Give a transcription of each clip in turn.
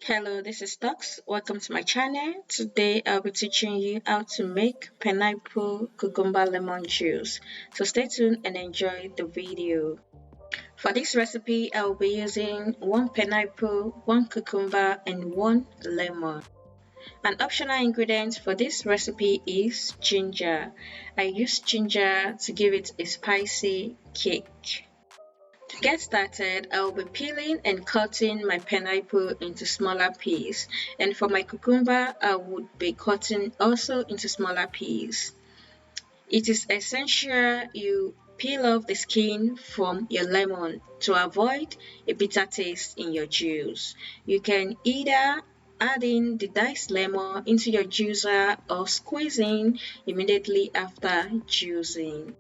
Hello, this is Detox. Welcome to my channel. Today I'll be teaching you how to make pineapple cucumber lemon juice. So stay tuned and enjoy the video. For this recipe, I'll be using one pineapple, one cucumber, and one lemon. An optional ingredient for this recipe is ginger. I use ginger to give it a spicy kick. To get started, I'll be peeling and cutting my pineapple into smaller pieces, and for my cucumber, I would be cutting also into smaller pieces. It is essential you peel off the skin from your lemon to avoid a bitter taste in your juice. You can either add in the diced lemon into your juicer or squeezing immediately after juicing.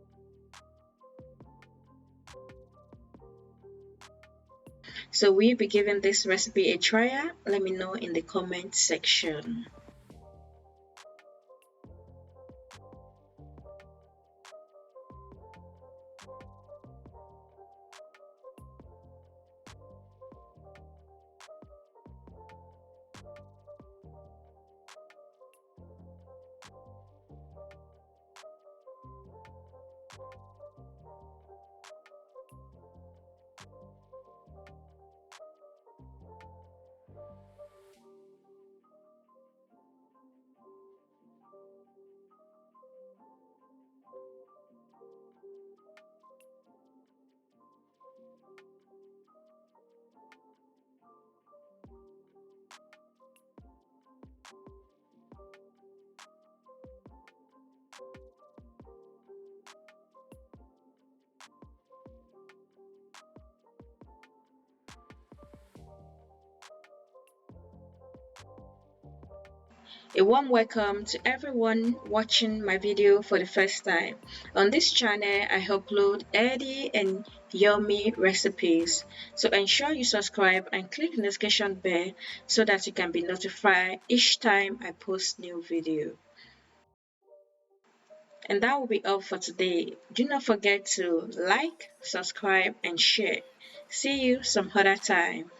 So will you be giving this recipe a try? Let me know in the comment section. A warm welcome to everyone watching my video for the first time. On this channel, I upload healthy and yummy recipes. So ensure you subscribe and click the notification bell so that you can be notified each time I post new video. And that will be all for today. Do not forget to like, subscribe, and share. See you some other time.